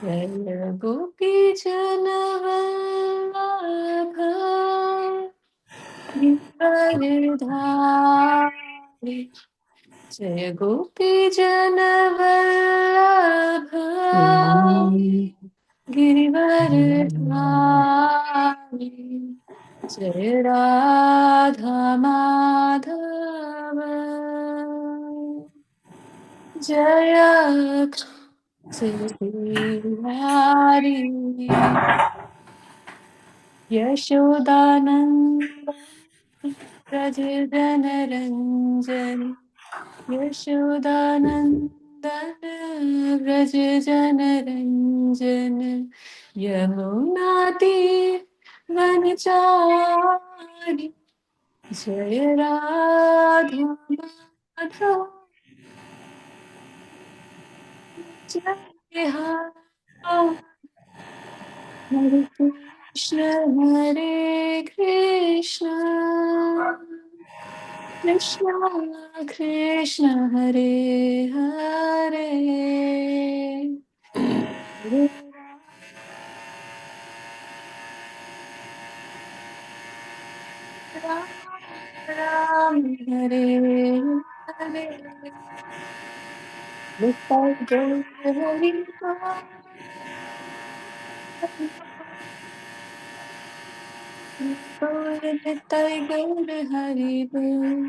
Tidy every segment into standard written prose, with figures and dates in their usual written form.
जय गोपी जन वल्लभ गिरधारी जय गोपी जन वल्लभ गिरिवरधारी जय राधा माधव जय श्री यशोदानंद व्रज जनरंजन यशोदानंदन व्रज जनरंजन यमुना तीर वनचारी जय राधा माधव जय हरे कृष्ण कृष्ण कृष्ण हरे हरे हरे राम राम हरे हरे निताय गौर हरि बोल निताय गौर हरि बोल।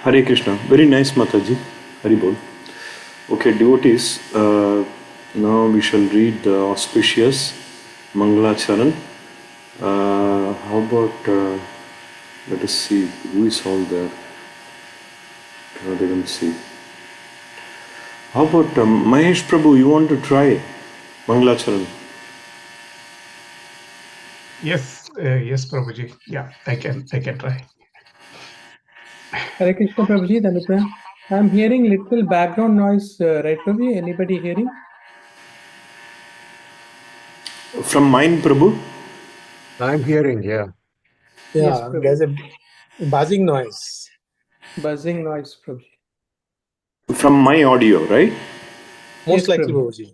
Hare Krishna. Very nice, Mataji. Hari Bol. Okay, devotees, now we shall read the auspicious Mangala Charan. How about, let us see, who is all there? Let them see. How about Mahesh Prabhu, you want to try Mangala Charan? Yes, yes, Prabhuji. Yeah, I can try. Hare Krishna, Prabhuji, Dhanuprem. I'm hearing little background noise, right, Prabhuji? Anybody hearing? From mine, Prabhu? I'm hearing, yeah. Yes, Yeah, there's a buzzing noise. Buzzing noise, Prabhuji. From my audio, right? Most Yes, likely, Prabhuji.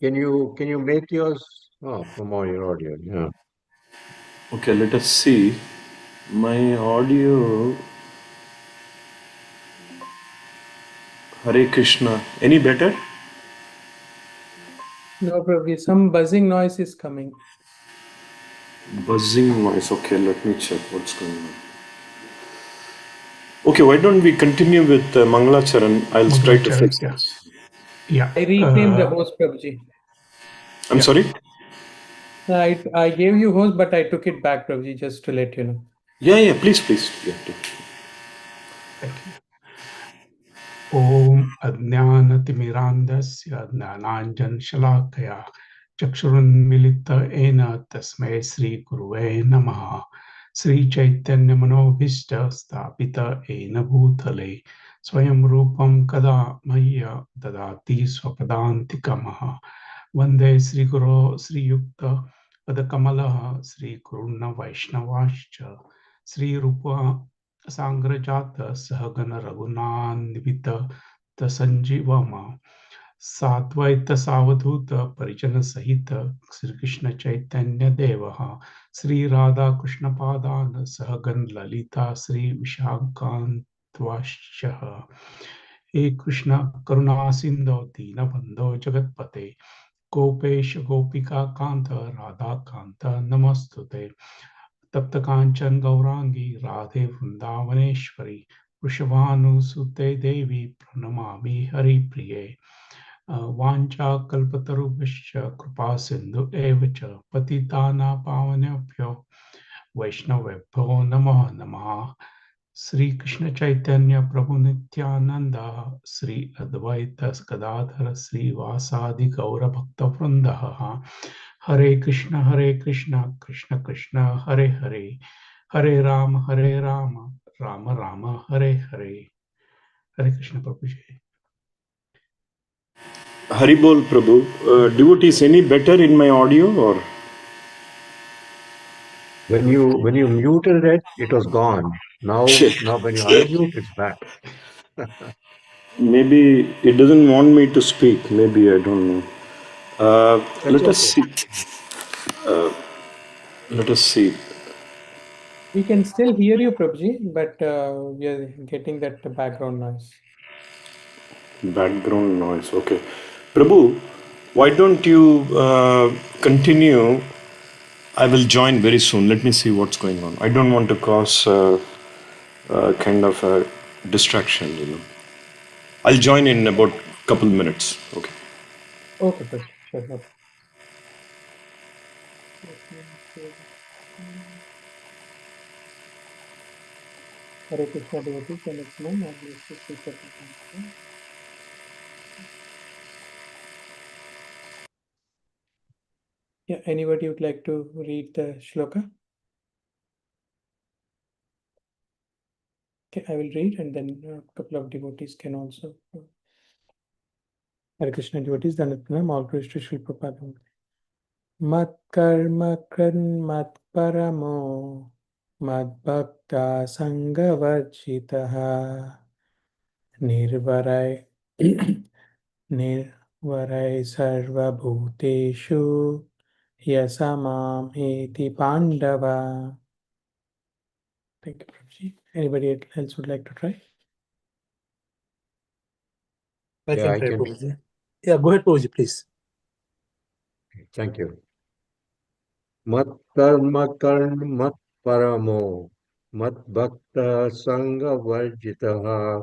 Prabhuji. Can you make yours from all your audio? Yeah. Okay, let us see. My audio. Hare Krishna. Any better? No, Prabhuji. Some buzzing noise is coming. Buzzing noise. Okay, let me check what's going on. Okay, why don't we continue with Mangala Charan? I'll try to fix Yeah. this. Yeah. I renamed the host, Prabhuji. I'm sorry? I gave you host, but I took it back, Prabhuji, just to let you know. Yeah, please. Yeah. Thank you. Om Ajnanatimirandasya Jnananjanशलाकया चक्षुरुन्मिलितेन तस्मै श्री गुरुवे नमः। श्री चैतन्य मनोभीष्ट स्थापित येन भूतले स्वयं रूपं कदा मह्य ददाति स्वपदान्तिकमः। वन्दे श्रीगुरो श्रीयुक्त पदकमलः श्रीगुरुन् वैष्णवाश्च श्रीरूप सांग्रजात सहगण रघुनान्वित तसंजीवम साद्वैत सावधूत परिजन सहित श्री कृष्ण चैतन्य देव श्री राधा कृष्ण पादान सहगण ललिता श्री विशाखान्त्वाश्च हे कृष्ण करुणा सिंधो दीनबंधो जगत्पते गोपेश गोपिका कांत राधा कांत नमस्तुते तप्त कांचन गौरांगी राधे वृंदावनेश्वरी वृषभानुसुते देवी प्रणमामि हरिप्रिये वाञ्छा कल्पतरुभ्यश्च कृपा सिन्धु एव च पतितानां पावनेभ्यो वैष्णवेभ्यो नमः नमः। श्री कृष्ण चैतन्य प्रभु नित्यानंद श्री अद्वैत गदाधर श्रीवासादि गौर भक्तवृंद हरे कृष्ण कृष्ण कृष्ण हरे हरे हरे राम राम राम हरे हरे। हरे कृष्ण प्रभु जी। Haribol Prabhu. Devotees, any better in my audio or? When you muted it, it was gone. Now when you unmute, it's back. Maybe it doesn't want me to speak. Maybe I don't know. That's Let us okay. see. Let us see. We can still hear you, Prabhuji, but we are getting that background noise. Background noise. Okay. Prabhu, why don't you continue? I will join very soon. Let me see what's going on. I don't want to cause kind of a distraction. I'll join in about a couple minutes. Okay. Okay, Prabhuji, sure. No problem. Let me share the screen. Hare Krishna devotees, the next one, or let's just take up the next. Yeah, anybody would like to read the shloka? Okay, I will read, and then a couple of devotees can also. Hare Krishna devotees, Danatnam, all praise to Srila Prabhupada. Mat karma kran mat paramo mat bhakta sangavarjitaha nirvarai nirvarai sarvabhuteshu yasamam eti pandava. Thank you, Prabhuji. Anybody else would like to try? I Yeah, can I try, can. Prabhuji. Yeah, go ahead, Prabhuji, please. Thank you. Mat karma karn mat paramo mat bhakta sangha varjitaha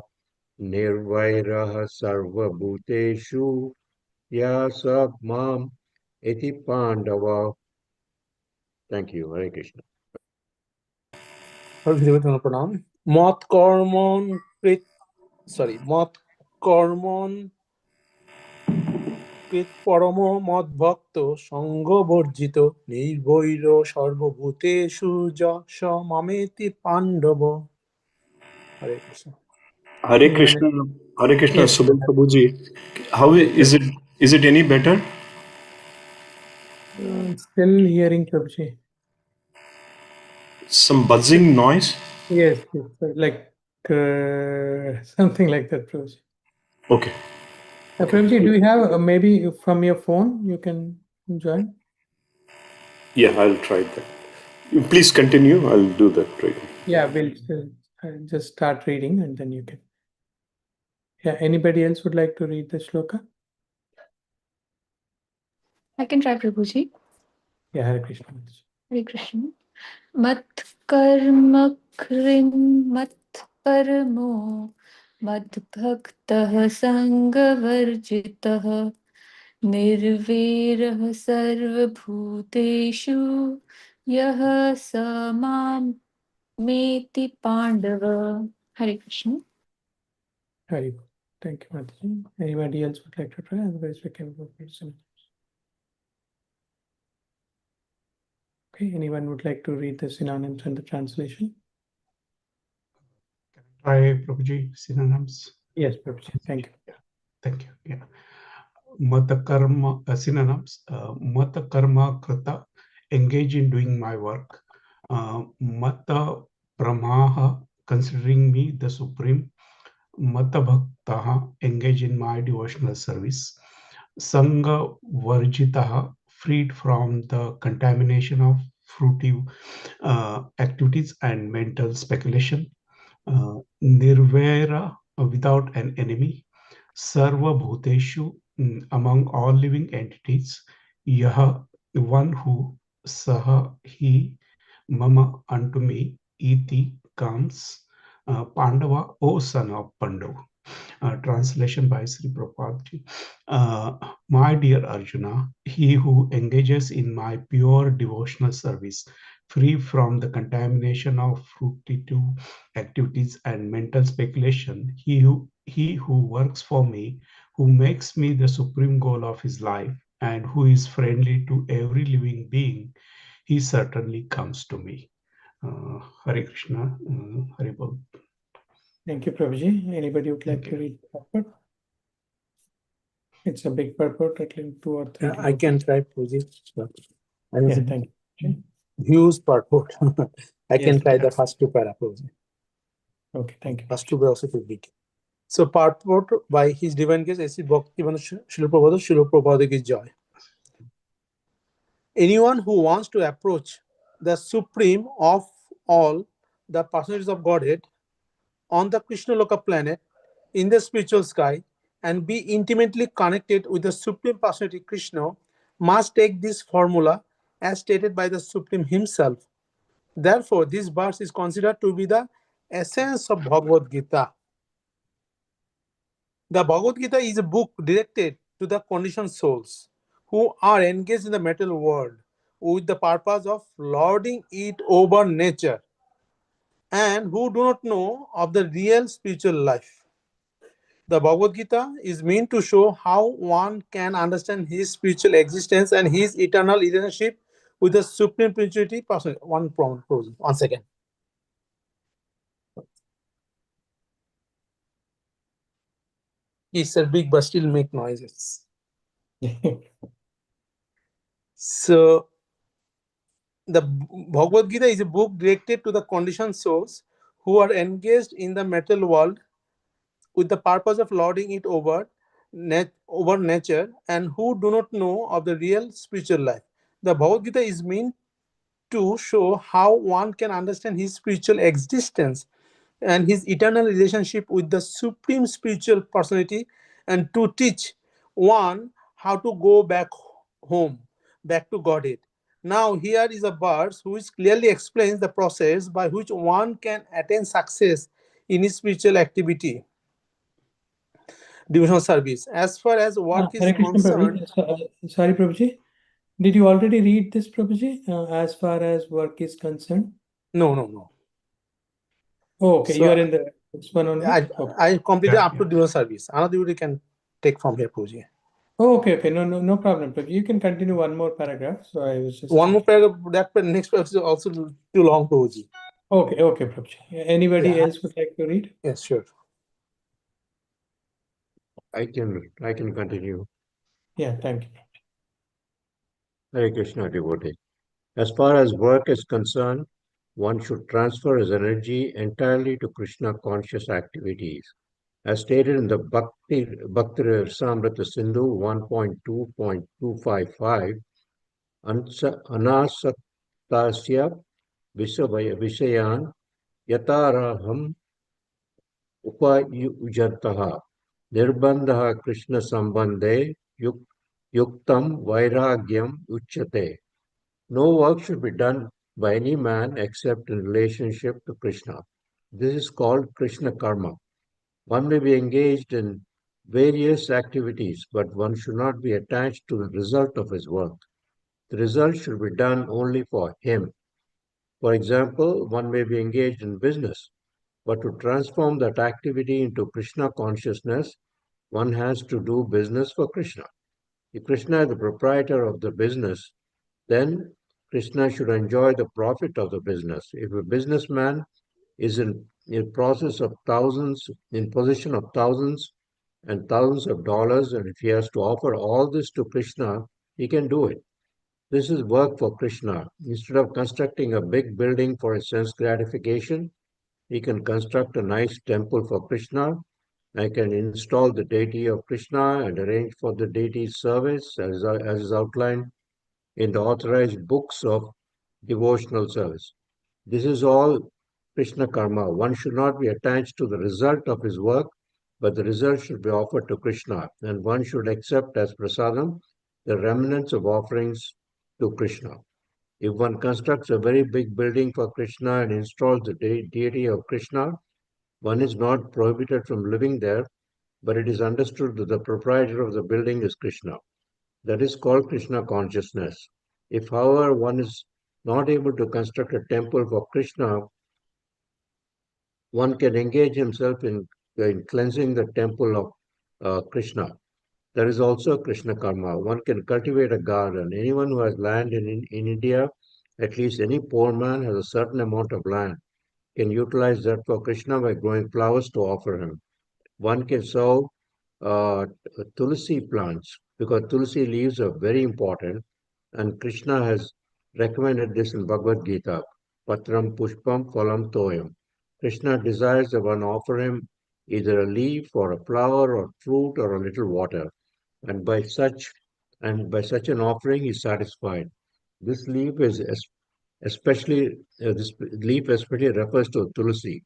nirvairah sarva bhuteshu yasa mam eti pandava. Thank you, Hare Krishna. Prabhuji, devote pranam. Mat karmon krit, sorry, mat karmon কৃত পরম মদ ভক্ত সঙ্গ বর্জিত নির্বৈর সর্বভূতেষু যশ মামেতি Pandava. Hare Krishna. Hare Anyone? Krishna. Hare Krishna, Yes. Subal Prabhuji. How Yes. is it any better? Still hearing Prabhuji. Some buzzing noise? Yes, like something like that, Prabhuji. Okay. Prabhuji, do you have maybe from your phone you can join? Yeah, I'll try that. Please continue. I'll do that right now. Yeah, we'll just start reading and then you can. Yeah, anybody else would like to read the shloka? I can try, Prabhuji. Yeah, Hare Krishna. Hare Krishna. Mat karma krin mat paramo mad bhaktah sangavarjitah निर्वीरः सर्वभूतेषु यः स मां मेति Pandava. Hare Krishna. Very good. Thank you, Mataji. Anybody else would like to try? Otherwise, we can go for some. Okay, anyone would like to read the synonyms and the translation? Try Prabhuji synonyms. Yes, Prabhuji. Thank you. Yeah, thank you. Yeah. Mata karma synonyms. Mata karma krita, engage in doing my work. Mata pramaha, considering me the supreme. Mata bhaktaha, engage in my devotional service. Sangha varjitaha, freed from the contamination of fruitive activities and mental speculation. Nirvaira, without an enemy. Sarva bhuteshu, among all living entities. Yaha, one who. Saha, he. Mama, unto me. Iti, comes. Pandava, O son of Pandu. Translation by Sri Prabhupada ji. My dear Arjuna, he who engages in my pure devotional service, free from the contamination of fruitive activities and mental speculation, he who works for me, who makes me the supreme goal of his life, and who is friendly to every living being, he certainly comes to me. Hare Krishna, Hare Bol. Thank you, Prabhuji. Anybody would like to read the purport? It's a big purport, at least 2 or 3. I can try, Prabhuji. Yeah, thank you. Huge purport. I can Yes. try the first two para, Prabhuji. Okay, thank you. First two were also too big. So purport by His Divine Grace A.C. Bhaktivedanta Srila Prabhupada Ki Jai. Anyone who wants to approach the supreme of all the personages of Godhead on the Krishna Loka planet in the spiritual sky and be intimately connected with the Supreme Personality Krishna must take this formula as stated by the Supreme Himself. Therefore, this verse is considered to be the essence of Bhagavad Gita. The Bhagavad Gita is a book directed to the conditioned souls who are engaged in the material world with the purpose of lording it over nature and who do not know of the real spiritual life. The Bhagavad Gita is meant to show how one can understand his spiritual existence and his eternal relationship with the Supreme Spirituality person. One second. It's a big but still make noises. So the Bhagavad Gita is a book directed to the conditioned souls who are engaged in the material world with the purpose of lording it over nature and who do not know of the real spiritual life. The Bhagavad Gita is meant to show how one can understand his spiritual existence and his eternal relationship with the supreme spiritual personality and to teach one how to go back home, back to Godhead. Now, here is a verse which clearly explains the process by which one can attain success in his spiritual activity, devotional service. As far as work is Hare Krishna, concerned, Prabhuji. Sorry, Prabhuji. Did you already read this, Prabhuji, as far as work is concerned? no. Oh, okay. You So are in the next one only? Okay. I completed Yeah, up to devotional service. Another you can take from here, Pooji. Oh, okay. No problem, Prabhuji. You can continue one more paragraph. So I was just One more checking. paragraph, next paragraph is also too long, Pooji. Okay, Prabhuji. Anybody Yeah, else would like to read? yes, sure. I can continue. Yeah, thank you. Hare Krishna, devotee. As far as work is concerned, one should transfer his energy entirely to Krishna conscious activities. As stated in the Bhakti Samrita Sindhu 1.2.255, anasaktasya vishayan yataraham upayujantah nirbandha Krishna sambandhe yuktam vairagyam uchyate. No work should be done by any man except in relationship to Krishna. This is called Krishna karma. One may be engaged in various activities, but one should not be attached to the result of his work. The result should be done only for him. For example, one may be engaged in business, but to transform that activity into Krishna consciousness, one has to do business for Krishna. If Krishna is the proprietor of the business, then Krishna should enjoy the profit of the business. If a businessman is in process of thousands, in possession of thousands and thousands of dollars, and if he has to offer all this to Krishna, he can do it. This is work for Krishna. Instead of constructing a big building for his sense gratification, he can construct a nice temple for Krishna. I can install the deity of Krishna and arrange for the deity's service as is outlined in the authorized books of devotional service. This is all Krishna karma. One should not be attached to the result of his work, but the result should be offered to Krishna, and one should accept as prasadam the remnants of offerings to Krishna. If one constructs a very big building for Krishna and installs the deity of Krishna, one is not prohibited from living there, but it is understood that the proprietor of the building is Krishna. That is called Krishna consciousness. If, however, one is not able to construct a temple for Krishna, one can engage himself in cleansing the temple of Krishna. There is also Krishna karma. One can cultivate a garden. Anyone who has land in India, at least any poor man has a certain amount of land, can utilize that for Krishna by growing flowers to offer him. One can sow uh, tulsi plants because tulsi leaves are very important, and Krishna has recommended this in Bhagavad Gita. Patram pushpam phalam toyam. Krishna desires that one offer him either a leaf or a flower or fruit or a little water, and by such an offering he is satisfied. This leaf is this leaf especially refers to tulsi.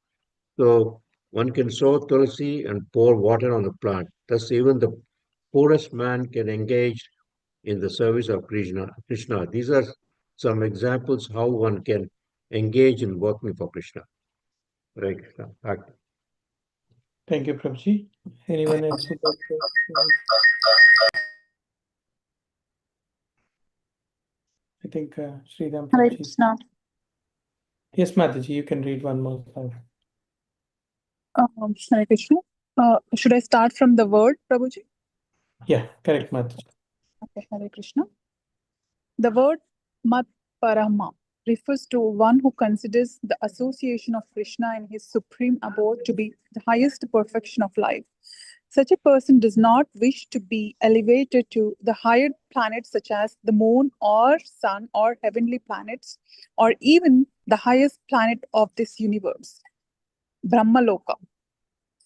So one can sow tulsi and pour water on the plant. Thus, even the poorest man can engage in the service of Krishna. These are some examples how one can engage in working for Krishna. Hare Krishna. Thank you, Prabhuji. Anyone else would like to? I think Sridham Hare Prabhuji. Krishna. Yes, Mataji, you can read one more time. Hare Krishna. Should I start from the word, Prabhuji? Yeah, correct, Mataji. Okay, Hare Krishna. The word Mat Parama refers to one who considers the association of Krishna in his supreme abode to be the highest perfection of life. Such a person does not wish to be elevated to the higher planets such as the moon or sun or heavenly planets or even the highest planet of this universe, Brahmaloka.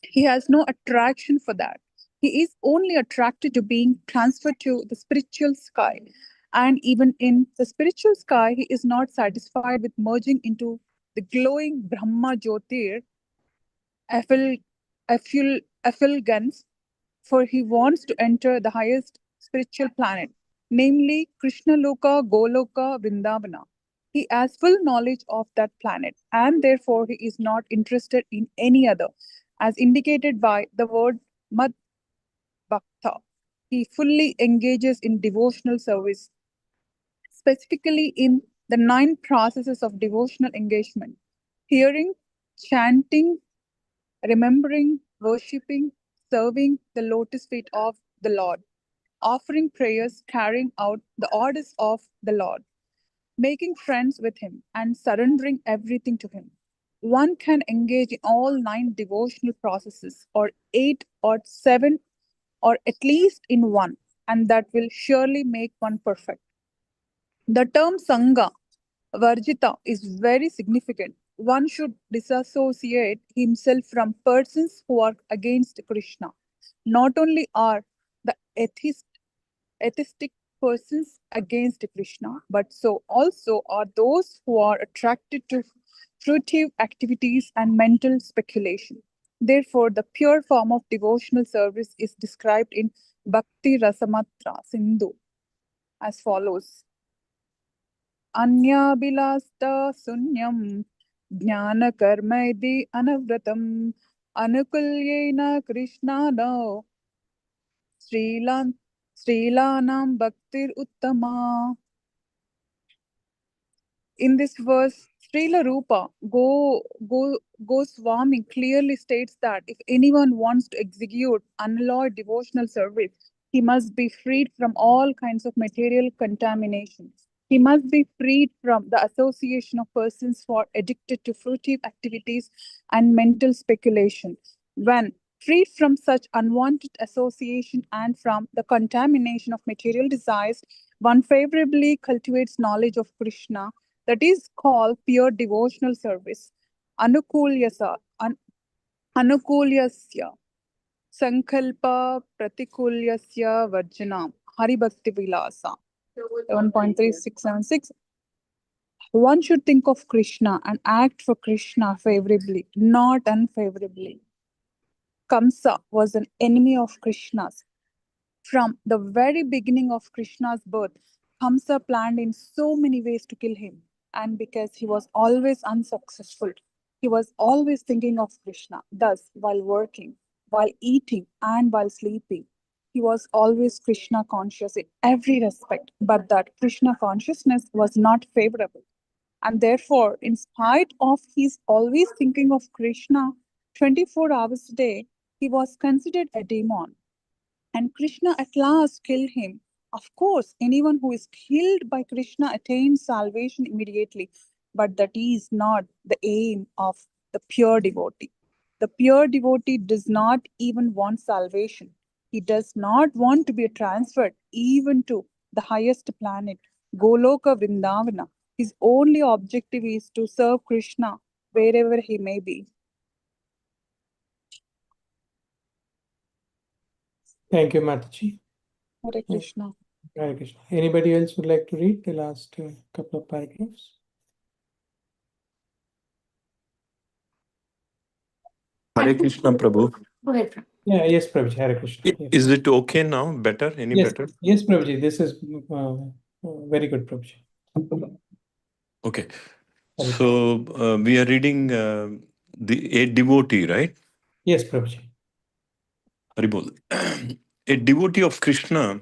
He has no attraction for that. He is only attracted to being transferred to the spiritual sky. And even in the spiritual sky, he is not satisfied with merging into the glowing Brahma Jyotir effulgence, for he wants to enter the highest spiritual planet, namely Krishna Loka, Goloka, Vrindavana. He has full knowledge of that planet, and therefore he is not interested in any other, as indicated by the word Mad Bhakta. He fully engages in devotional service, specifically in the 9 processes of devotional engagement: hearing, chanting, remembering, worshipping, serving the lotus feet of the Lord, offering prayers, carrying out the orders of the Lord, making friends with Him, and surrendering everything to Him. One can engage in all 9 devotional processes, or 8 or 7, or at least in one, and that will surely make one perfect. The term Sangha, Varjita, is very significant. One should disassociate himself from persons who are against Krishna. Not only are the atheistic persons against Krishna, but so also are those who are attracted to fruitive activities and mental speculation. Therefore, the pure form of devotional service is described in Bhakti Rasamatra Sindhu as follows. Anyabilasta sunyam jnana karma idi anavratam anukulyena krishnana Srilanam Bhaktir Uttama. In this verse, Srila Rupa Goswami clearly states that if anyone wants to execute unalloyed devotional service, he must be freed from all kinds of material contamination. He must be freed from the association of persons who are addicted to fruitive activities and mental speculation. When freed from such unwanted association and from the contamination of material desires, one favorably cultivates knowledge of Krishna, that is called pure devotional service. Anukulyasa, Anukulyasya, Sankalpa Pratikulyasya Varjanam, Haribhakti Vilasa. 7.3676. One should think of Krishna and act for Krishna favorably, not unfavorably. Kamsa was an enemy of Krishna's. From the very beginning of Krishna's birth, Kamsa planned in so many ways to kill him. And because he was always unsuccessful, he was always thinking of Krishna. Thus, while working, while eating, and while sleeping, he was always Krishna conscious in every respect. But that Krishna consciousness was not favorable. And therefore, in spite of his always thinking of Krishna 24 hours a day, he was considered a demon. And Krishna at last killed him. Of course, anyone who is killed by Krishna attains salvation immediately, but that is not the aim of the pure devotee. The pure devotee does not even want salvation. He does not want to be transferred even to the highest planet, Goloka Vrindavana. His only objective is to serve Krishna wherever he may be. Thank you, Mataji. Hare Krishna. Hare Krishna. Anybody else would like to read the last couple of paragraphs? Hare Krishna, Prabhu. Go ahead. Yeah, yes, Prabhuji. Hare Krishna. Yes, Is it okay now? Better? Any yes, better? yes, Prabhuji. This is very good, Prabhuji. Okay. Hare So we are reading a devotee, right? Yes, Prabhuji. Haribol. A devotee of Krishna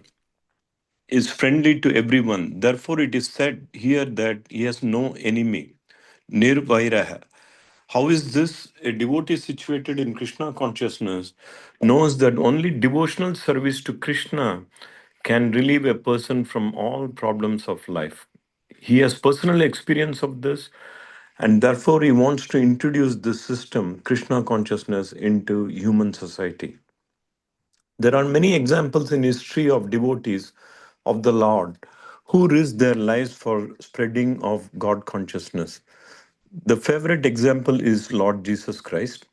is friendly to everyone. Therefore, it is said here that he has no enemy. Nirvairaha. How is this? A devotee situated in Krishna consciousness knows that only devotional service to Krishna can relieve a person from all problems of life. He has personal experience of this, and therefore he wants to introduce this system, Krishna consciousness, into human society. There are many examples in history of devotees of the Lord who risked their lives for spreading of God consciousness. The favorite example is Lord Jesus Christ.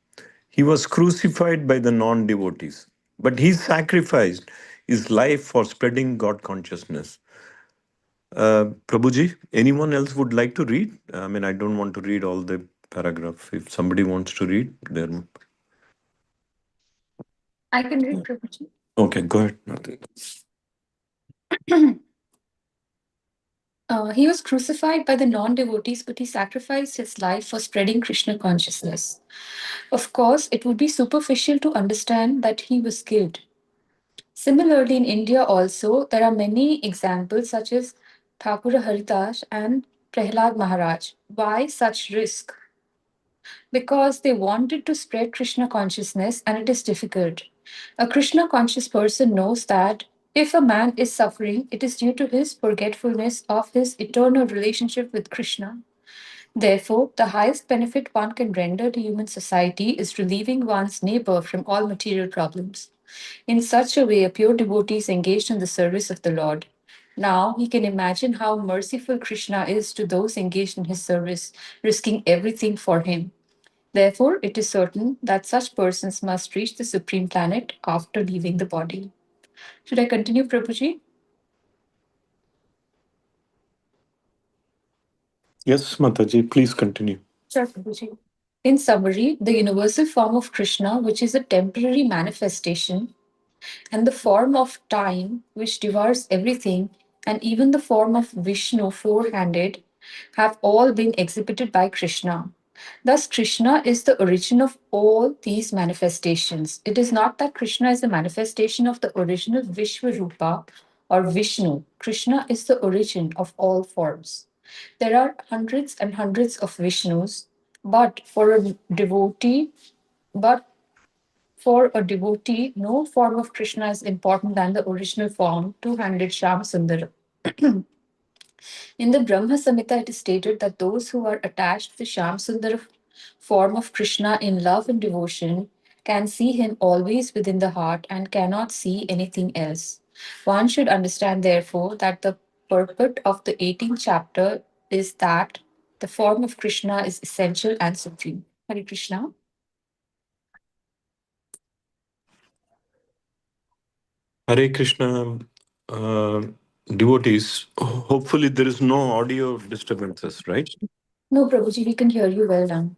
He was crucified by the non-devotees, but he sacrificed his life for spreading God consciousness. Prabhuji, anyone else would like to read? I mean, I don't want to read all the paragraph. If somebody wants to read, then I can read, Prabhuji. okay, go ahead. Nothing. He was crucified by the non devotees, but he sacrificed his life for spreading Krishna consciousness. Of course, it would be superficial to understand that he was killed. Similarly, in India also, there are many examples such as Thakura Haridas and Prahlad Maharaj. Why such risk? Because they wanted to spread Krishna consciousness and it is difficult. A Krishna conscious person knows that if a man is suffering, it is due to his forgetfulness of his eternal relationship with Krishna. Therefore, the highest benefit one can render to human society is relieving one's neighbor from all material problems. In such a way, a pure devotee is engaged in the service of the Lord. Now he can imagine how merciful Krishna is to those engaged in his service, risking everything for him. Therefore, it is certain that such persons must reach the supreme planet after leaving the body. Should I continue, Prabhuji? Yes, Mataji, please continue. Sure, Prabhuji. In summary, the universal form of Krishna, which is a temporary manifestation, and the form of time, which devours everything, and even the form of Vishnu, four handed, have all been exhibited by Krishna. Thus, Krishna is the origin of all these manifestations. It is not that Krishna is a manifestation of the original Vishwarupa or Vishnu. Krishna is the origin of all forms. There are hundreds and hundreds of Vishnus, but for a devotee, but for a devotee, no form of Krishna is important than the original form, two-handed Sham Sundar. In the Brahma Samhita, it is stated that those who are attached to the Sham Sundar form of Krishna in love and devotion can see him always within the heart and cannot see anything else. One should understand, therefore, that the purport of the 18th chapter is that the form of Krishna is essential and supreme. Hare Krishna. Hare Krishna, devotees. Hopefully, there is no audio disturbances, right? No, Prabhuji, we can hear you well now.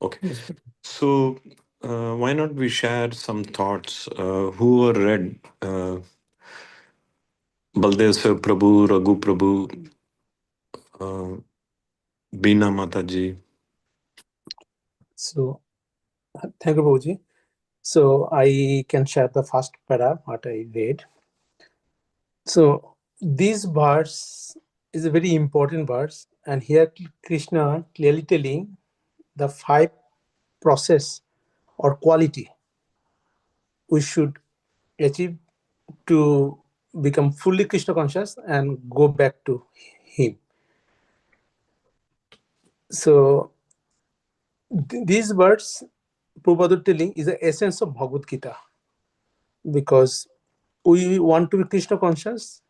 Okay. Yes, Prabhuji. So, why not we share some thoughts? Who are read? Baldev Sir Prabhu, Raghu Prabhu, Beena Mataji. So, thank you, Prabhuji. So, I can share the first para what I read. So, this verse is a very important verse, and here Krishna clearly telling the 5 process or quality we should achieve to become fully Krishna conscious and go back to Him. So, these words, Prabhupada telling, is the essence of Bhagavad Gita, because we want to be Krishna conscious,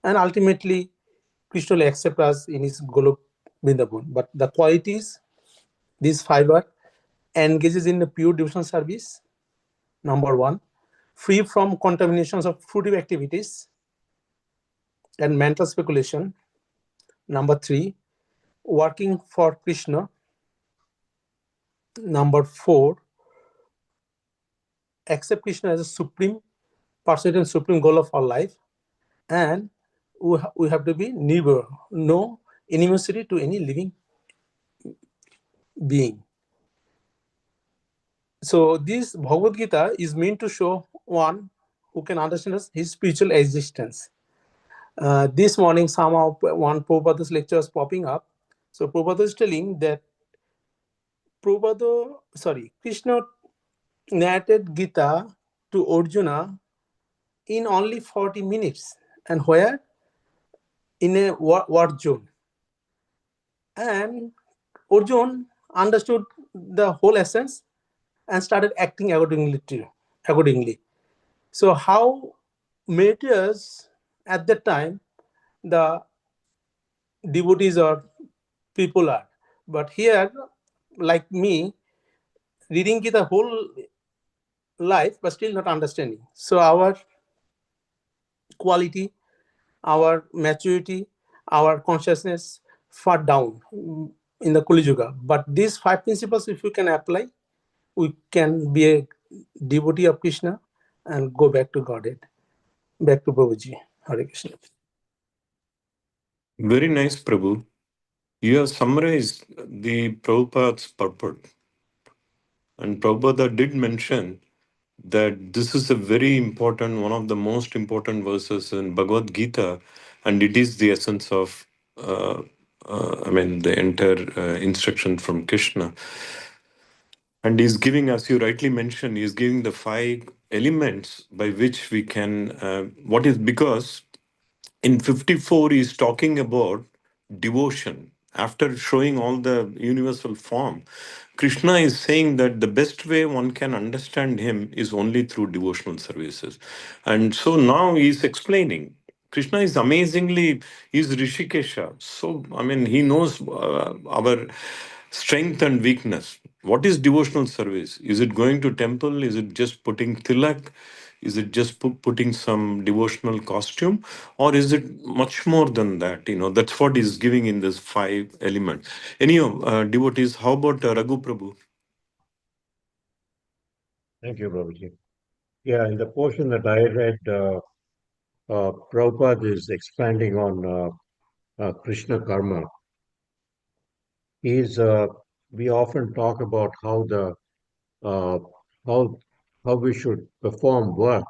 and ultimately Krishna will accept us in his Golok Vrindavan. But the qualities, these 5 are: engages in the pure devotional service, number 1. free from contaminations of fruitive activities and mental speculation. Number 3, working for Krishna. Number 4, accept Krishna as a supreme person and supreme goal of our life. And we have to be neighbor, no animosity to any living being. So this Bhagavad Gita is meant to show one who can understand his spiritual existence. This morning, somehow one Prabhupada's lecture was popping up. So Prabhupada is telling that Krishna narrated Gita to Arjuna in only 40 minutes. And where? In a war zone. And Arjuna understood the whole essence and started acting accordingly. So how matters at that time the devotees or people are. But here, like me, reading Gita whole life, but still not understanding. So our quality, our maturity, our consciousness far down in the Kali Yuga. But these 5 principles, if we can apply, we can be a devotee of Krishna and go back to Godhead. Back to Prabhuji. Hare Krishna. Very nice, Prabhu. You have summarized the Prabhupada's purport. And Prabhupada did mention that this is a very important, one of the most important verses in Bhagavad Gita, and it is the essence of, the entire instruction from Krishna. And he's giving, as you rightly mentioned, he's giving the 5 elements by which we can, because in 54 he's talking about devotion. After showing all the universal form, Krishna is saying that the best way one can understand him is only through devotional services. And so now he's explaining. Krishna is amazingly, he's Rishikesha. So, he knows our strength and weakness. What is devotional service? Is it going to temple? Is it just putting tilak? Is it just putting some devotional costume? Or is it much more than that? That's what he's giving in this 5 elements. Anyhow, devotees, how about Raghu Prabhu? Thank you, Prabhuji. Yeah, in the portion that I read, Prabhupada is expanding on Krishna karma. He's we often talk about how the uh, how how we should perform work,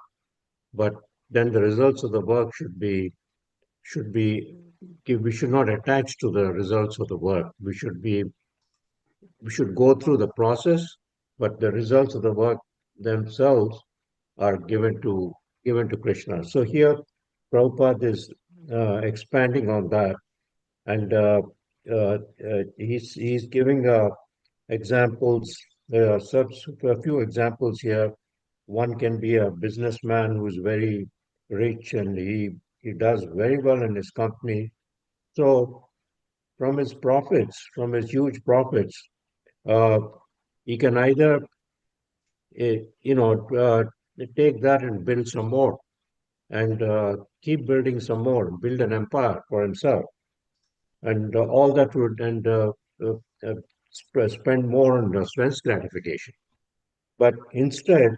but then the results of the work should be we should not attach to the results of the work. We should go through the process, but the results of the work themselves are given to Krishna. So here, Prabhupada is expanding on that, and he's giving examples. There are a few examples here. One can be a businessman who's very rich and he does very well in his company. So from his profits, from his huge profits, uh, he can either eh, you know uh, take that and build some more and keep building some more, build an empire for himself, and all that would and uh, uh, spend more on stress gratification. But instead,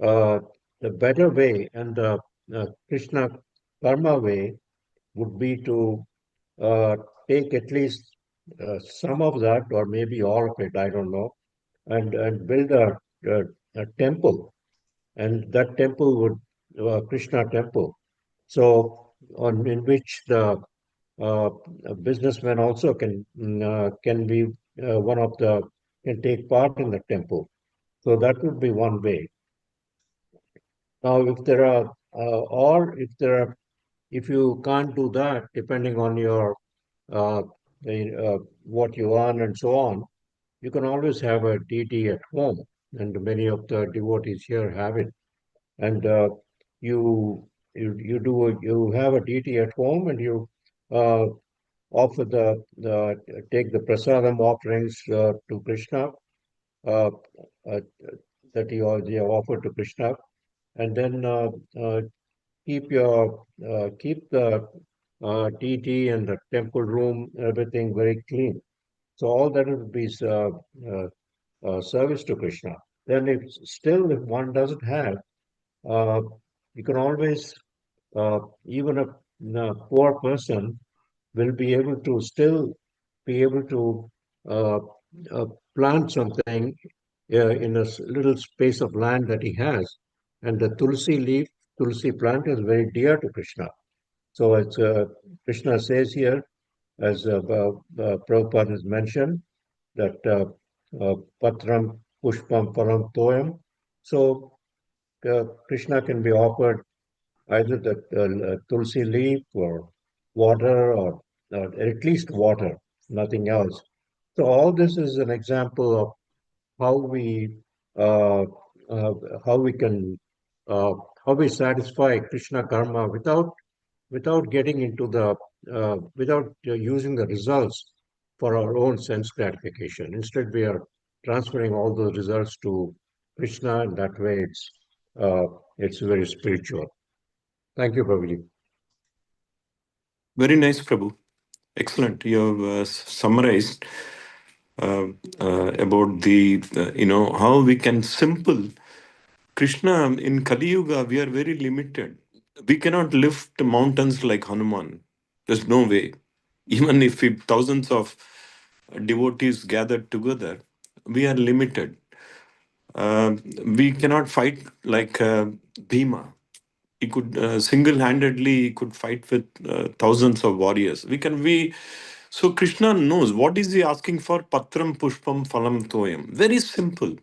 uh, the better way and the Krishna karma way would be to uh, take at least some of that, or maybe all of it, I don't know, and build a, a temple, and that temple would Krishna temple. So on in which the businessman also can be one of the can take part in the temple. So that would be one way. Now, if there are or if there are if you can't do that, depending on your uh, what you earn and so on, you can always have a deity at home, and many of the devotees here have it. And you have a deity at home, and you uh, offer the take the prasadam offerings to Krishna uh, uh, that you offer to Krishna, and then keep the TT and the temple room, everything very clean. So all that would be service to Krishna. Then if one doesn't have, uh, you can always even a poor person will be able to still be able to uh, uh, plant something in a little space of land that he has. And the tulsi plant is very dear to Krishna. So it's Krishna says here, as Prabhupada has mentioned, that patram pushpam param toyam. So Krishna can be offered either the tulsi leaf or water or at least water, nothing else. So all this is an example of how we uh, uh, how we can uh, how we satisfy Krishna karma without getting into the without using the results for our own sense gratification. Instead, we are transferring all the results to Krishna, and that way it's very spiritual. Thank you, Prabhuji. Very nice, Prabhu. Excellent. You have summarized about the how we can simple Krishna in Kali Yuga. We are very limited. We cannot lift mountains like Hanuman. There's no way. Even if we, thousands of devotees gathered together, we are limited. We cannot fight like Bhima. He could single-handedly he could fight with thousands of warriors. We so Krishna knows what is he asking for. Patram pushpam phalam toyam. Very simple.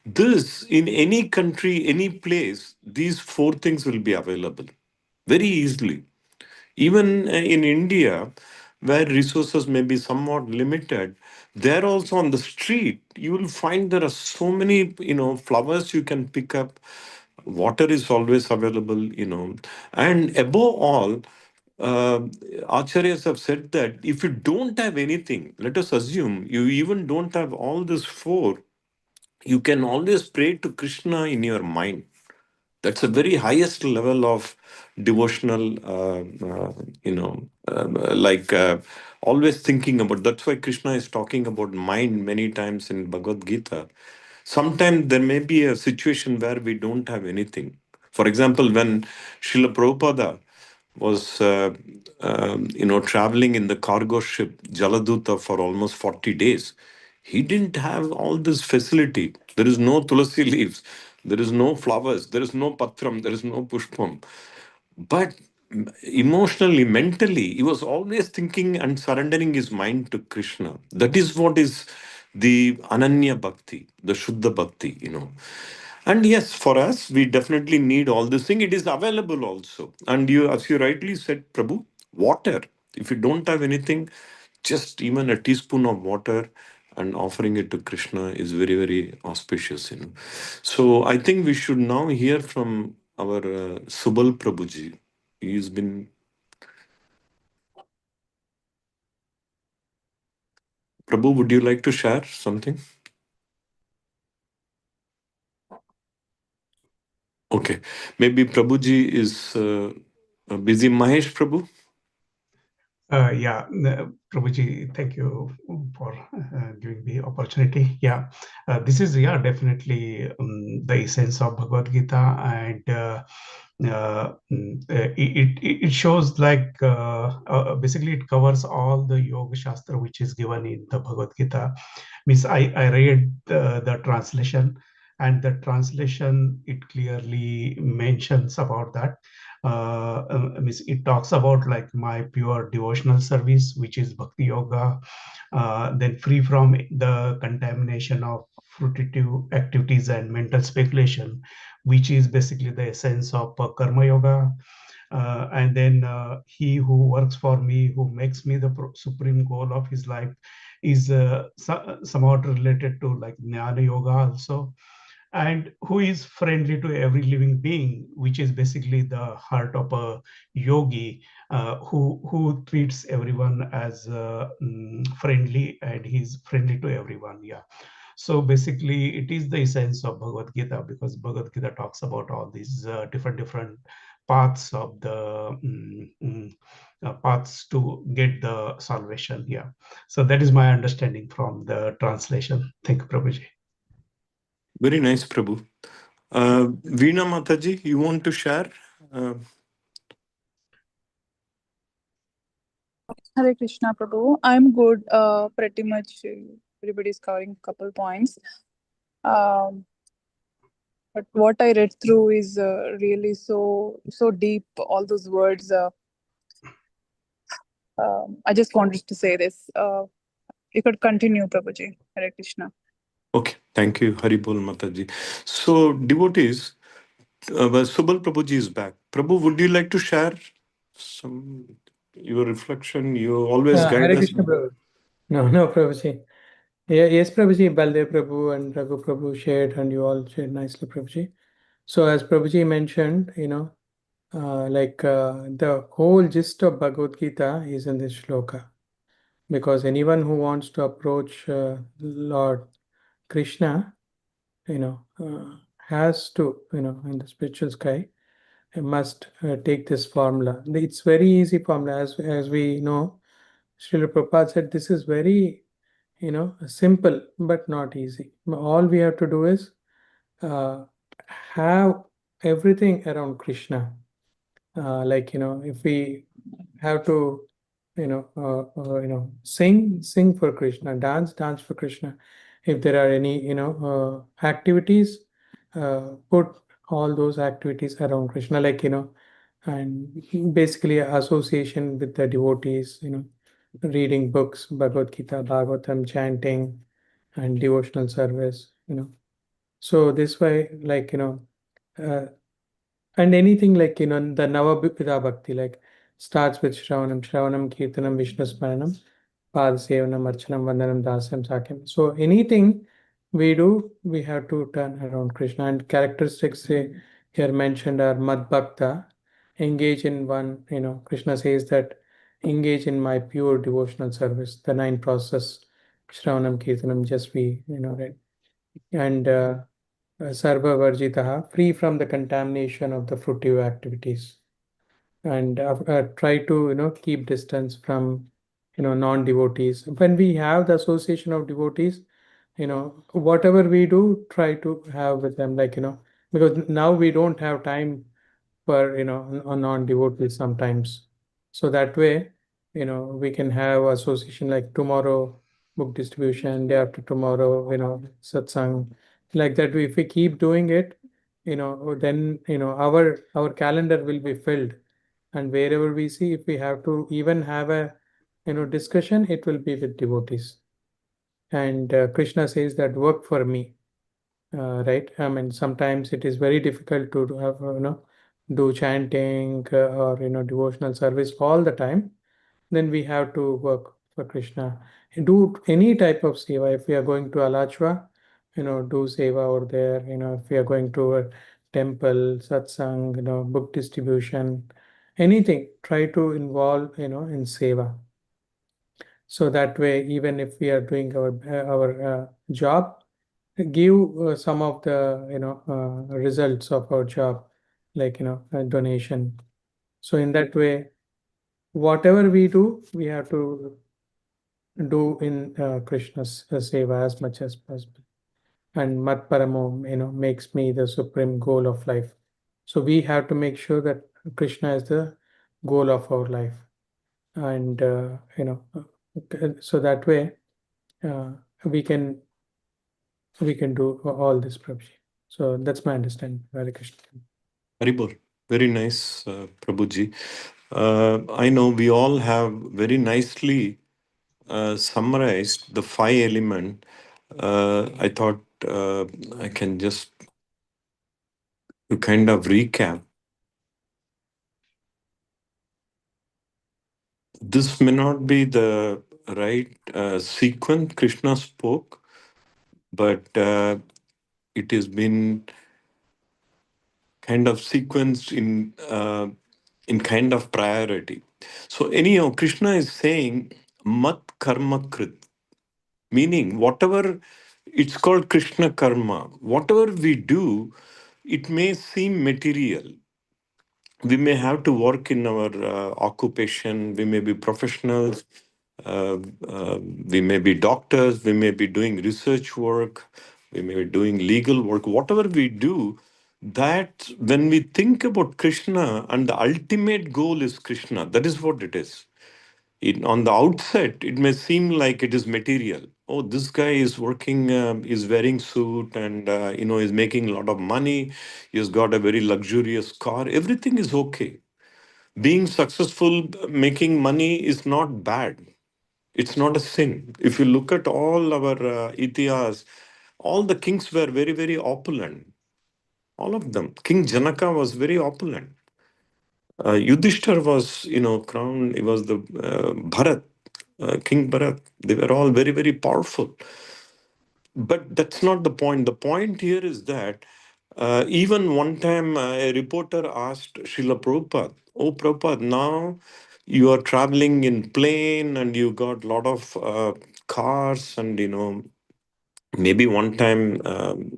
This in any country, any place, these four things will be available very easily. Even in India, where resources may be somewhat limited, there also on the street, you will find there are so many, flowers you can pick up. Water is always available. And above all, uh, Acharyas have said that if you don't have anything, let us assume you even don't have all these four, you can always pray to Krishna in your mind. That's a very highest level of devotional like always thinking about. That's why Krishna is talking about mind many times in Bhagavad Gita. Sometimes there may be a situation where we don't have anything. For example, when Srila Prabhupada was traveling in the cargo ship Jaladuta for almost 40 days, he didn't have all this facility. There is no tulasi leaves, there is no flowers, there is no patram, there is no pushpam. But emotionally, mentally, he was always thinking and surrendering his mind to Krishna. That is what is the Ananya Bhakti, the Shuddha Bhakti. And yes, for us, we definitely need all this thing. It is available also. And you, as you rightly said, Prabhu, water. If you don't have anything, just even a teaspoon of water and offering it to Krishna is very, very auspicious. So I think we should now hear from our Subal Prabhuji. He's been. Prabhu, would you like to share something? Okay. Maybe Prabhuji is busy. Mahesh Prabhu? Yeah, Prabhuji, thank you for giving the opportunity. Yeah, this is definitely the essence of Bhagavad Gita, and it shows like basically it covers all the Yoga Shastra which is given in the Bhagavad Gita. Means I read the translation, and the translation it clearly mentions about that. Means it talks about like my pure devotional service, which is bhakti yoga, then free from the contamination of fruitive activities and mental speculation, which is basically the essence of karma yoga. And then he who works for me, who makes me the supreme goal of his life, is somewhat related to like jnana yoga also, and who is friendly to every living being, which is basically the heart of a yogi, who treats everyone as friendly, and he's friendly to everyone. Yeah. So basically, it is the essence of Bhagavad Gita, because Bhagavad Gita talks about all these different paths of the paths to get the salvation. Yeah. So that is my understanding from the translation. Thank you, Prabhuji. Very nice, Prabhu. Veena Mataji, you want to share? Uh, Hare Krishna Prabhu. I'm good. Pretty much everybody's covering a couple points. Um, but what I read through is really so deep. All those words. I just wanted to say this. You could continue, Prabhuji. Hare Krishna. okay, thank you, Haribol Mataji. So, devotees, Subal Prabhuji is back. Prabhu, would you like to share some your reflection? You always guide Hare us. Krishna Prabhu. No, no, Prabhuji. Yeah, yes, Prabhuji, Baldev Prabhu and Raghu Prabhu shared, and you all shared nicely, Prabhuji. So, as Prabhuji mentioned, the whole gist of Bhagavad Gita is in this shloka. Because anyone who wants to approach Lord Krishna, has to, in the spiritual sky, must take this formula. It's very easy formula, as we know. Srila Prabhupada said this is very, simple but not easy. All we have to do is uh, have everything around Krishna. If we have to, sing for Krishna, dance for Krishna. If there are any, activities, put all those activities around Krishna, and basically association with the devotees, reading books, Bhagavad Gita, Bhagavatam, chanting, and devotional service, So this way, uh, and anything the Navabhipita Bhakti, starts with Shravanam, Kirtanam, Vishnu Smaranam, Padasevanam, Archanam, Vandanam, Dasyam, Sakyam. So anything we do, we have to turn around Krishna. And characteristics here mentioned are Mad Bhakta, engage in one, Krishna says that engage in my pure devotional service, the nine process, Shravanam, Kirtanam, just we, read. And Sarva Varjitaha, free from the contamination of the fruitive activities, and try to keep distance from non-devotees. When we have the association of devotees, whatever we do, try to have with them, because now we don't have time for non-devotees sometimes. So that way, we can have association like tomorrow book distribution, day after tomorrow, satsang, like that. If we keep doing it, then our calendar will be filled, and wherever we see, if we have to even have a discussion, it will be with devotees. And Krishna says that work for me, right? I mean, sometimes it is very difficult to have, do chanting or devotional service all the time. Then we have to work for Krishna. Do any type of seva. If we are going to Alachua, do seva over there. If we are going to a temple, satsang, book distribution, anything, try to involve, in seva. So that way, even if we are doing our job, give some of the results of our job, a donation. So in that way, whatever we do, we have to do in Krishna's seva as much as possible. And Mat Paramo, makes me the supreme goal of life. So we have to make sure that Krishna is the goal of our life, and so that way uh, we can do all this, Prabhuji. So that's my understanding. Hare Krishna. Haribol, very nice, Prabhuji. I know we all have very nicely summarized the five element. I thought I can just to kind of recap. This may not be the right sequence Krishna spoke, but it has been kind of sequenced in kind of priority. So anyhow, Krishna is saying mat karma krit, meaning whatever It's called Krishna Karma. Whatever we do, it may seem material. We may have to work in our occupation. We may be professionals. Uh, we may be doctors. We may be doing research work. We may be doing legal work. Whatever we do, that when we think about Krishna and the ultimate goal is Krishna, that is what it is. On the outset, it may seem like it is material. Oh, this guy is working, is wearing suit, and is making a lot of money. He's got a very luxurious car. Everything is okay. Being successful, making money is not bad. It's not a sin. If you look at all our itihas, all the kings were very, very opulent. All of them. King Janaka was very opulent. Yudhishthir was, crowned. He was the Bharat, King Bharat. They were all very, very powerful. But that's not the point. The point here is that even one time a reporter asked Srila Prabhupada, "Oh, Prabhupada, now you are traveling in plane and you got a lot of cars and, maybe one time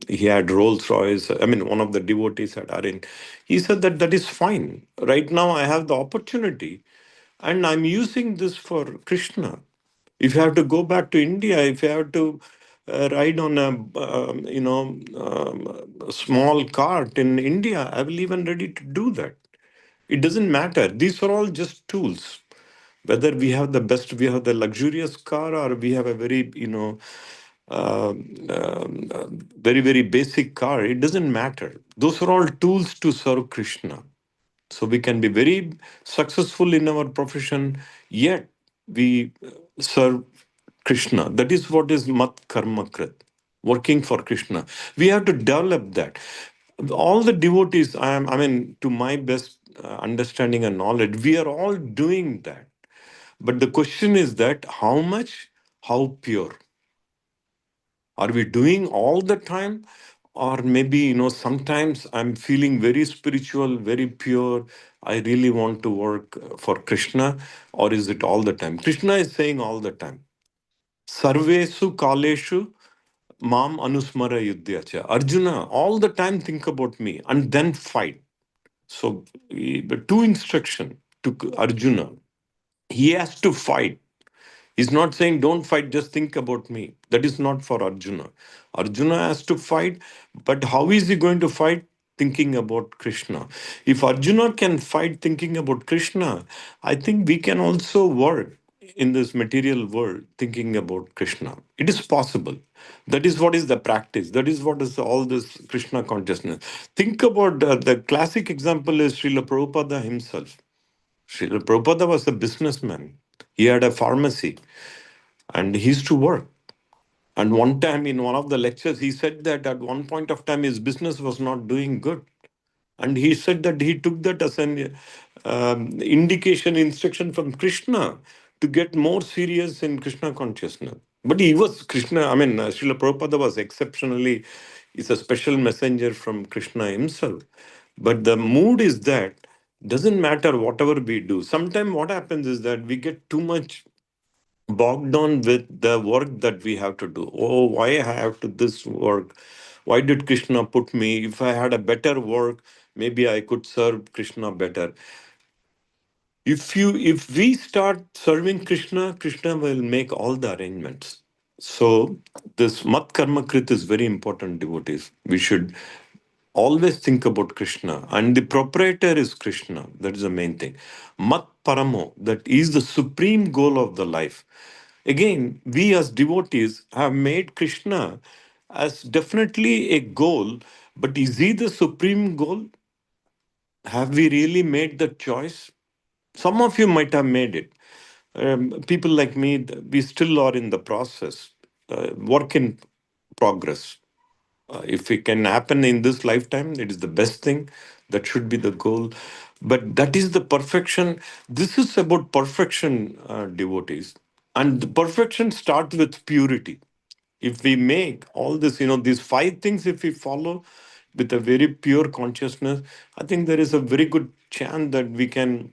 he had Rolls Royce. I mean, one of the devotees had arranged." He said that that is fine. Right now, I have the opportunity, and I'm using this for Krishna. If you have to go back to India, if you have to ride on a small cart in India, I will even ready to do that. It doesn't matter. These are all just tools. Whether we have the best, we have the luxurious car, or we have a very, very, very basic car, it doesn't matter. Those are all tools to serve Krishna. So we can be very successful in our profession, yet we serve Krishna. That is what is Mat Karma Krit, working for Krishna. We have to develop that. All the devotees, I mean, to my best understanding and knowledge, we are all doing that. But the question is that how much, how pure? Are we doing all the time? Or maybe, sometimes I'm feeling very spiritual, very pure. I really want to work for Krishna. Or is it all the time? Krishna is saying all the time. Sarvesu kaleshu mam anusmara yudhyacha. Arjuna, all the time think about me and then fight. So, the two instruction to Arjuna. He has to fight. He's not saying, don't fight, just think about me. That is not for Arjuna. Arjuna has to fight, but how is he going to fight? Thinking about Krishna. If Arjuna can fight thinking about Krishna, I think we can also work in this material world thinking about Krishna. It is possible. That is what is the practice. That is what is all this Krishna consciousness. Think about the classic example is Srila Prabhupada himself. Srila Prabhupada was a businessman. He had a pharmacy and he used to work. And one time in one of the lectures, he said that at one point of time his business was not doing good. And he said that he took that as an indication, instruction from Krishna to get more serious in Krishna consciousness. But he was Krishna, I mean, Srila Prabhupada was exceptionally, is a special messenger from Krishna himself. But the mood is that doesn't matter whatever we do. Sometimes what happens is that we get too much bogged down with the work that we have to do. Oh, why I have to this work? Why did Krishna put me? If I had a better work, maybe I could serve Krishna better. If we start serving Krishna, Krishna will make all the arrangements. So this Mat Karma Krit is very important, devotees. We should always think about Krishna, and the proprietor is Krishna. That is the main thing. Mat Paramo, that is the supreme goal of the life. Again, we as devotees have made Krishna as definitely a goal, but is he the supreme goal? Have we really made that choice? Some of you might have made it. People like me, we still are in the process, work in progress. If it can happen in this lifetime, it is the best thing. That should be the goal. But that is the perfection. This is about perfection, devotees. And the perfection starts with purity. If we make all this, these five things, if we follow with a very pure consciousness, I think there is a very good chance that we can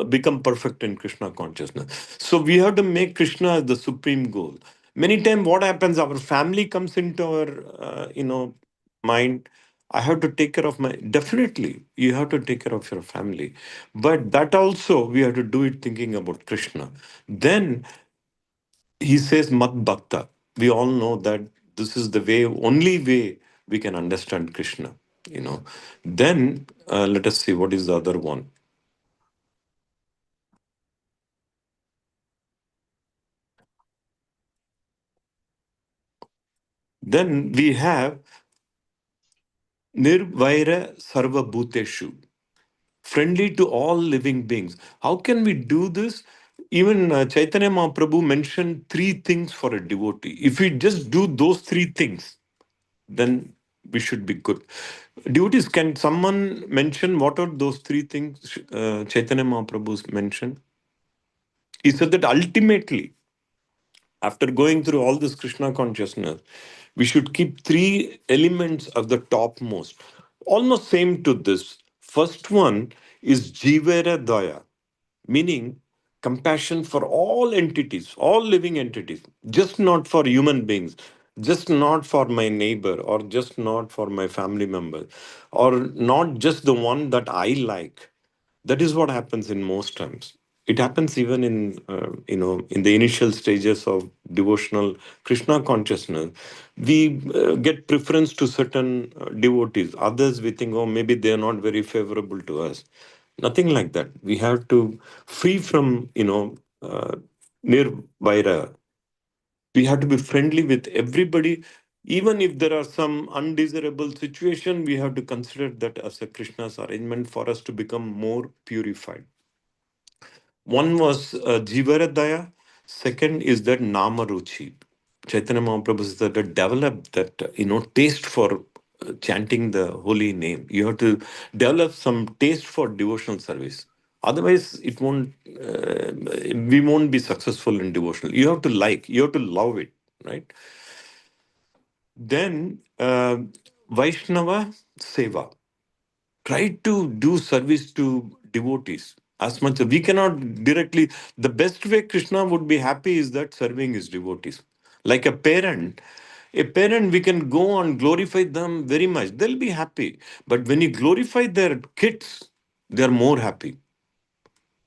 become perfect in Krishna consciousness. So we have to make Krishna as the supreme goal. Many times what happens, our family comes into our mind. I have to take care of my, definitely you have to take care of your family, but that also we have to do it thinking about Krishna. Then he says mat bhakta. We all know that this is the way, only way we can understand Krishna, you know. Then let us see what is the other one. Then we have nirvaira sarva bhuteshu, friendly to all living beings. How can we do this? Even Chaitanya Mahaprabhu mentioned three things for a devotee. If we just do those three things, then we should be good. Devotees, can someone mention what are those three things Chaitanya Mahaprabhu mentioned? He said that ultimately, after going through all this Krishna consciousness, we should keep three elements of the topmost, almost same to this. First one is Jivera Daya, meaning compassion for all entities, all living entities, just not for human beings, just not for my neighbor, or just not for my family member, or not just the one that I like. That is what happens in most times. It happens even in in the initial stages of devotional Krishna consciousness. We get preference to certain devotees. Others we think, oh, maybe they are not very favorable to us. Nothing like that. We have to free from nirvaira. We have to be friendly with everybody. Even if there are some undesirable situation, we have to consider that as a Krishna's arrangement for us to become more purified. One was Jivaradaya. Second is that Namaruchi. Chaitanya Mahaprabhu said that develop that taste for chanting the holy name. You have to develop some taste for devotional service. Otherwise, it won't. We won't be successful in devotional. You have to like. You have to love it, right? Then Vaishnava Seva. Try to do service to devotees as much. We cannot directly. The best way Krishna would be happy is that serving his devotees. Like a parent, we can go and glorify them very much. They'll be happy. But when you glorify their kids, they're more happy.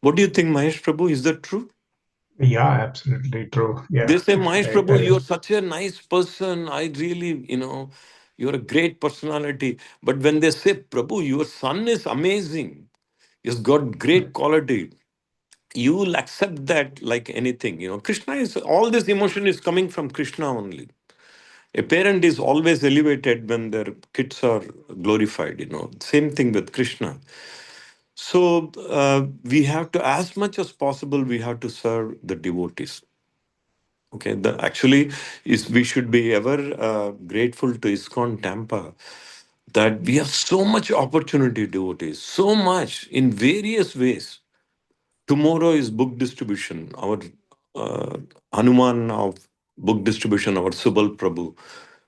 What do you think, Mahesh Prabhu? Is that true? Yeah, absolutely true. They Yeah, say, Mahesh right. Prabhu, you're such a nice person. I really, you're a great personality. But when they say, Prabhu, your son is amazing, he's got great quality, you will accept that like anything. Krishna is, all this emotion is coming from Krishna only. A parent is always elevated when their kids are glorified. Same thing with Krishna. So we have to, as much as possible, we have to serve the devotees. Okay, the actually is we should be ever grateful to ISKCON Tampa that we have so much opportunity, devotees, so much in various ways. Tomorrow is book distribution. Our uh, Hanuman of book distribution, our Subal Prabhu,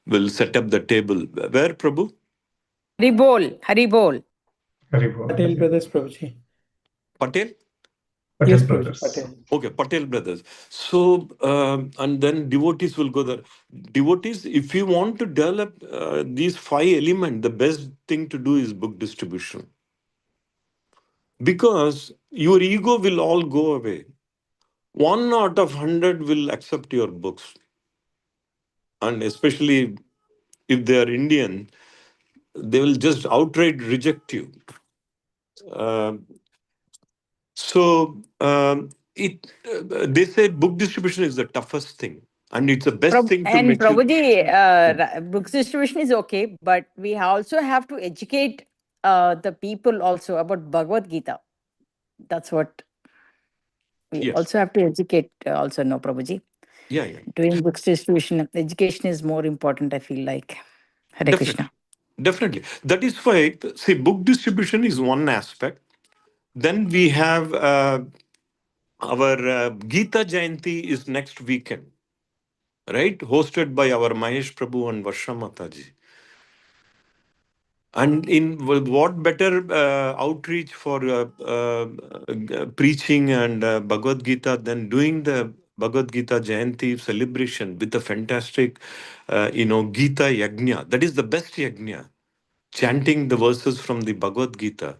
will set up the table. Where, Prabhu? Haribol, Haribol. Haribol. Patel Yeah. Brothers Prabhuji. Patel? Patel Yes, Prabhuji, Brothers. Patel. Okay, Patel brothers. So, and then devotees will go there. Devotees, if you want to develop these five elements, the best thing to do is book distribution. Because your ego will all go away. One out of 100 will accept your books. And especially if they are Indian, they will just outright reject you. Uh, it they say book distribution is the toughest thing, and it's the best thing to And mature. Prabhuji, books distribution is okay, but we also have to educate the people also about Bhagavad Gita. That's what we Yes, also have to educate. Also, no, Prabhuji. yeah, yeah, Doing books distribution, education is more important. I feel like Hare definitely, Krishna. definitely. That is why see, book distribution is one aspect. Then we have our Gita Jayanti is next weekend, right? Hosted by our Mahesh Prabhu and Varsha Mataji. And in what better outreach for preaching and Bhagavad Gita than doing the Bhagavad Gita Jayanti celebration with a fantastic, Gita Yajna. That is the best Yajna, chanting the verses from the Bhagavad Gita.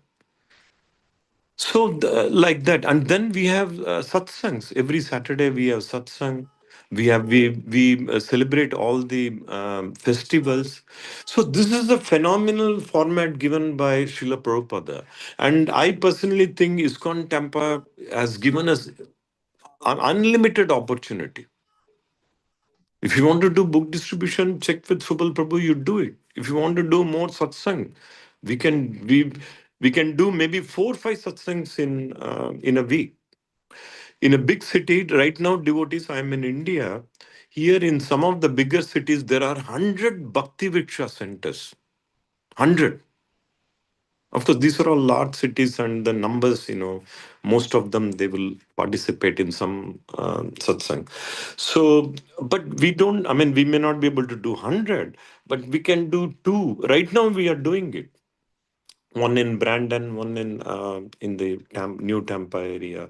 So, like that. And then we have satsangs. Every Saturday we have satsang. We celebrate all the festivals. So this is a phenomenal format given by Srila Prabhupada. And I personally think ISKCON Tampa has given us an unlimited opportunity. If you want to do book distribution, check with Subal Prabhu, you do it. If you want to do more satsang, we can we we can do maybe 4 or 5 satsangs in a week. In a big city, right now, devotees, I'm in India. Here in some of the bigger cities, there are 100 Bhakti Viksha centers. 100. Of course, these are all large cities, and the numbers, most of them, they will participate in some satsang. So, but we don't, I mean, we may not be able to do 100, but we can do two. Right now, we are doing it. One in Brandon, one in the New Tampa area.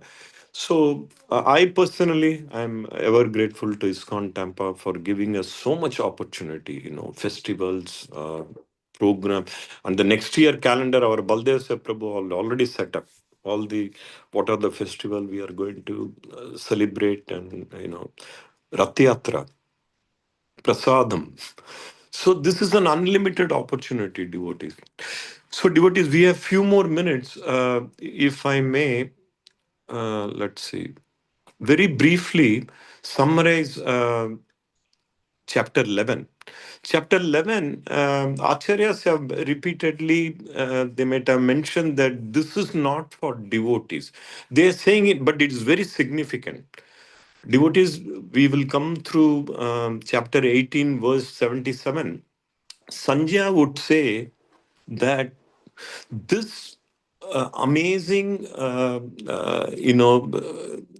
So I personally, I'm ever grateful to ISKCON Tampa for giving us so much opportunity. Festivals, program, and the next year calendar. Our Baldev Sir Prabhu already set up all the what are the festival we are going to celebrate, and Rath Yatra, Prasadam. So this is an unlimited opportunity, devotees. So devotees, we have few more minutes. If I may, let's see, very briefly summarize chapter 11. Chapter 11, Acharyas have repeatedly, they might have mentioned that this is not for devotees. They are saying it, but it is very significant. Devotees, we will come through chapter 18, verse 77. Sanjaya would say that this amazing,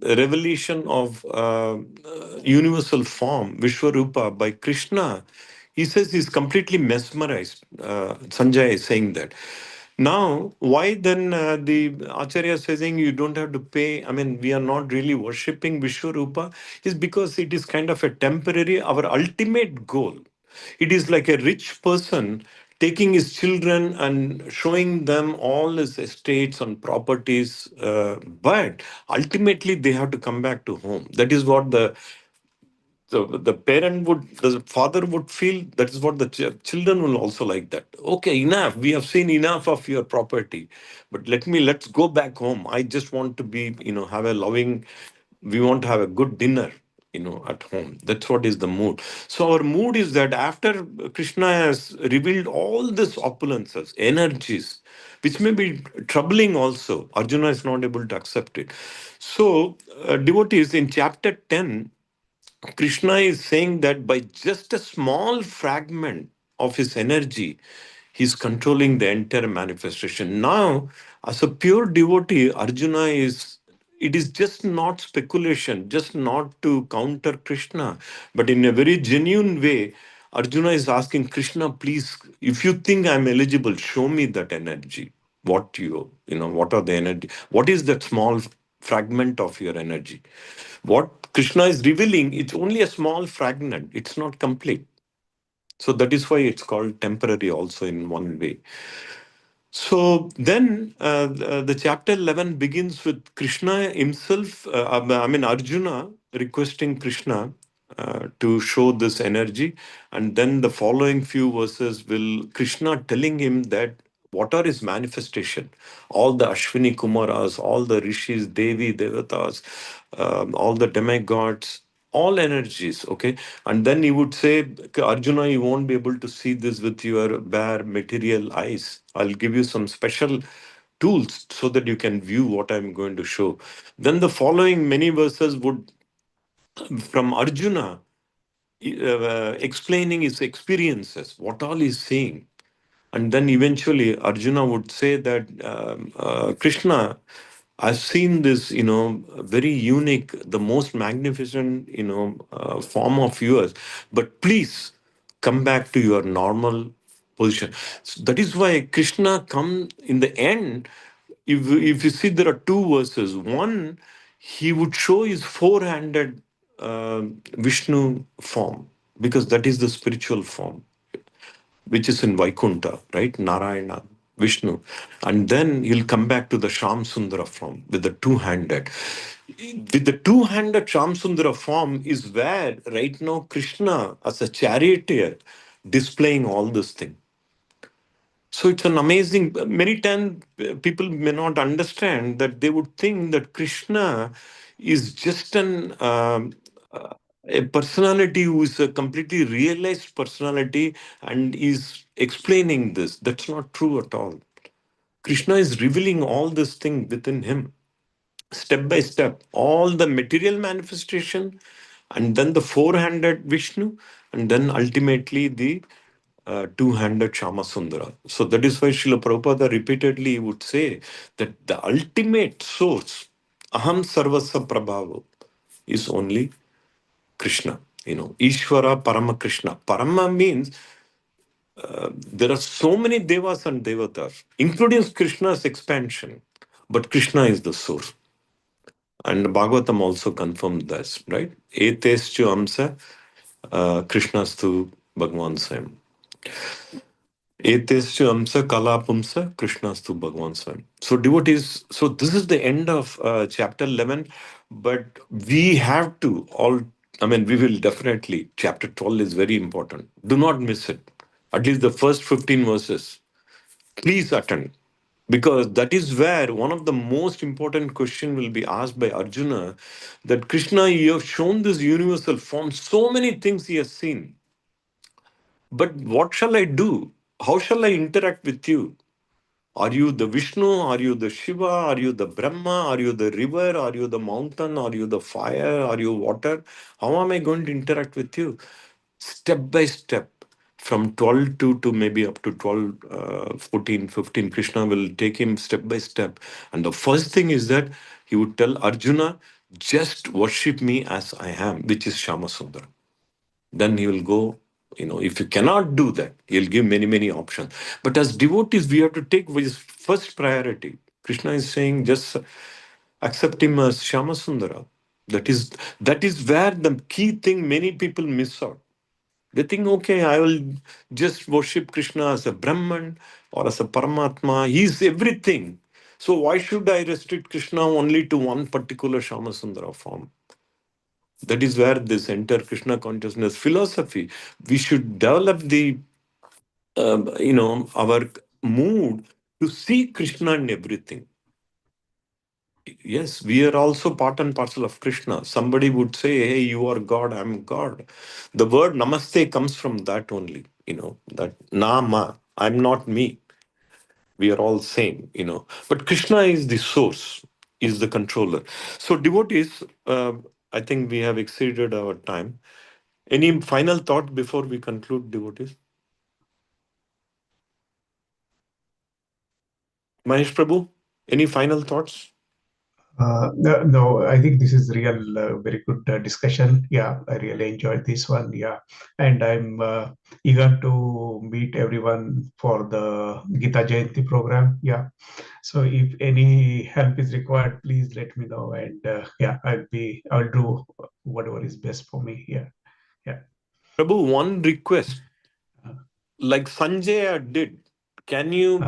revelation of universal form, Vishwarupa, by Krishna, he says he's completely mesmerized. Sanjay is saying that. Now, why then the Acharya is saying you don't have to pay? I mean, we are not really worshipping Vishwarupa, is because it is kind of a temporary, our ultimate goal. It is like a rich person taking his children and showing them all his estates and properties, but ultimately they have to come back to home. That is what the parent would, the father would feel. That is what the children will also like. That, okay, enough, we have seen enough of your property, but let's go back home. I just want to be, have a loving, we want to have a good dinner, at home. That's what is the mood. So our mood is that after Krishna has revealed all these opulences, energies, which may be troubling also, Arjuna is not able to accept it. So devotees, in chapter 10, Krishna is saying that by just a small fragment of his energy, he's controlling the entire manifestation. Now, as a pure devotee, Arjuna is, it is just not speculation, just not to counter Krishna, but in a very genuine way, Arjuna is asking Krishna, please, if you think I'm eligible, show me that energy. What are the energy? What is that small fragment of your energy? What Krishna is revealing, it's only a small fragment. It's not complete. So that is why it's called temporary also in one way. So then the chapter 11 begins with Krishna himself, Arjuna requesting Krishna to show this energy. And then the following few verses will Krishna telling him that what are his manifestation? All the Ashwini Kumaras, all the Rishis, Devi, Devatas, all the demigods, all energies, okay? And then he would say, Arjuna, you won't be able to see this with your bare material eyes. I'll give you some special tools so that you can view what I'm going to show. Then the following many verses would, from Arjuna, explaining his experiences, what all he's seeing. And then eventually Arjuna would say that, Krishna, I've seen this, very unique, the most magnificent, form of yours. But please come back to your normal position. So that is why Krishna come in the end. If you see, there are two verses. One, he would show his four-handed Vishnu form, because that is the spiritual form, which is in Vaikunta, right? Narayana, Vishnu. And then he'll come back to the Sham Sundara form with the two-handed. With the two-handed Sham Sundara form is where right now Krishna as a charioteer displaying all this thing. So it's an amazing. Many times people may not understand that. They would think that Krishna is just a personality who is a completely realized personality and is explaining this. That's not true at all. Krishna is revealing all this thing within him, step by step, all the material manifestation, and then the four-handed Vishnu, and then ultimately the two-handed Shama Sundara. So that is why Srila Prabhupada repeatedly would say that the ultimate source, Aham Sarvasya Prabhavo, is only Krishna. Ishvara Parama Krishna. Parama means there are so many devas and devatas, including Krishna's expansion, but Krishna is the source. And Bhagavatam also confirmed this, right? Eteschu amsa Krishnastu Bhagwan Swayam. Eteschu amsa kalapumsa Krishnastu Bhagwan Swayam. So devotees, so this is the end of chapter 11, but we have to all, I mean, we will definitely, chapter 12 is very important. Do not miss it. At least the first 15 verses. Please attend, because that is where one of the most important question will be asked by Arjuna, that Krishna, you have shown this universal form, so many things he has seen, but what shall I do? How shall I interact with you? Are you the Vishnu? Are you the Shiva? Are you the Brahma? Are you the river? Are you the mountain? Are you the fire? Are you water? How am I going to interact with you? Step by step, from 12 to maybe up to 12, 14, 15, Krishna will take him step by step. And the first thing is that he would tell Arjuna, just worship me as I am, which is Shama Sundara. Then he will go, if you cannot do that, he'll give many, many options. But as devotees, we have to take his first priority. Krishna is saying, just accept him as Shama Sundara. That is where the key thing many people miss out. They think, okay, I will just worship Krishna as a Brahman or as a Paramatma. He's everything. So why should I restrict Krishna only to one particular Shama Sundara form? That is where this entire Krishna consciousness philosophy, we should develop our mood to see Krishna in everything. Yes, we are also part and parcel of Krishna. Somebody would say, hey, you are God, I'm God. The word namaste comes from that only, that nama, I'm not me. We are all same. But Krishna is the source, is the controller. So devotees, I think we have exceeded our time. Any final thought before we conclude, devotees? Mahesh Prabhu, any final thoughts? No, I think this is real very good discussion. Yeah, I really enjoyed this one. Yeah, and I'm eager to meet everyone for the Gita Jayanti program. Yeah, so if any help is required, please let me know. And yeah, I'll do whatever is best for me. Yeah, yeah. Prabhu, one request, Uh, like Sanjay did. Can you,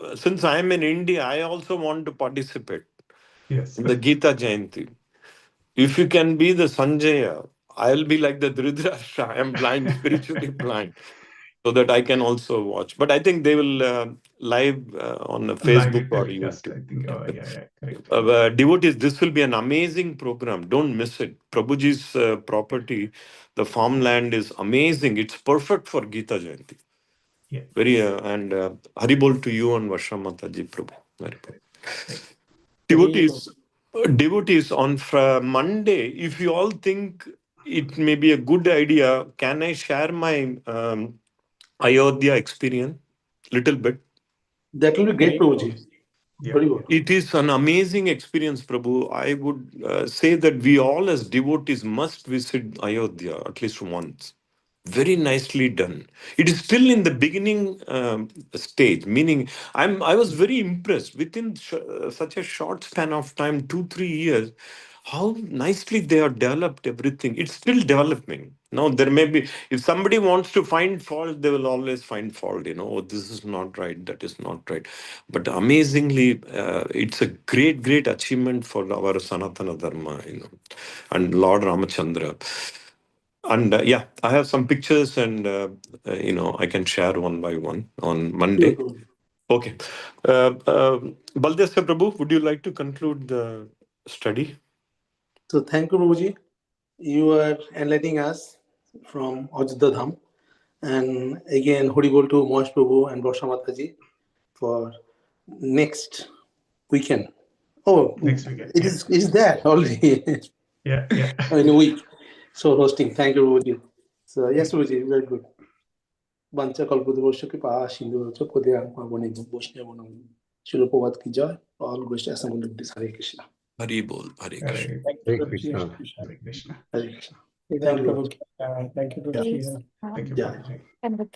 uh, since I am in India, I also want to participate yes. in the Gita Jayanti. If you can be the Sanjaya, I'll be like the Dhritarashtra. I am blind, spiritually blind, so that I can also watch. But I think they will live on Live Facebook it or telecast, YouTube. I think. Oh, yeah, yeah, correct. Devotees, this will be an amazing program. Don't miss it. Prabhuji's property, the farmland is amazing. It's perfect for Gita Jayanti. Yeah, Very and Haribol to you and Varsha Mataji Prabhu. Haribol. correct. Thank you. Very Devotees, on Monday, if you all think it may be a good idea, can I share my Ayodhya experience little bit? That will be great, very Prabhuji. Yeah, Very yeah. good. It is an amazing experience, Prabhu. I would say that we all as devotees must visit Ayodhya at least once. Very nicely done. It is still in the beginning stage, meaning I was very impressed. Within such a short span of time, 2 3 years, how nicely they have developed everything. It's still developing. Now, there may be, if somebody wants to find fault, they will always find fault. Oh, this is not right, that is not right. But amazingly, it's a great, great achievement for our Sanatana Dharma, and Lord Ramachandra. And yeah, I have some pictures, and I can share one by one on Sure, Monday. Prabhuji. Okay. Baldesha Prabhu, would you like to conclude the study? So thank you, Prabhuji. You are enlightening us from Ajodhya Dham. And again, Horibol to Mosh Prabhu and Varsha Mataji for next weekend. Oh, Next weekend. it is there already Yeah. in a week. So hosting. Thank you, Prabhuji. So yes, Prabhuji, very good. Bancha Kalpudavasya ki pa Sindhu Chodya Boni Boshne Bonam. Shilo Prabhupada ki jai. All great assembly of this Hare Krishna. Hari bol, Hare Krishna. Hare Thank Hare you, Krishna. Hare Krishna. Hare Krishna. Thank Thank you, you. Prabhu. Thank you, Yeah. Prabhu. Thank you, Yeah. Prabhuji. And with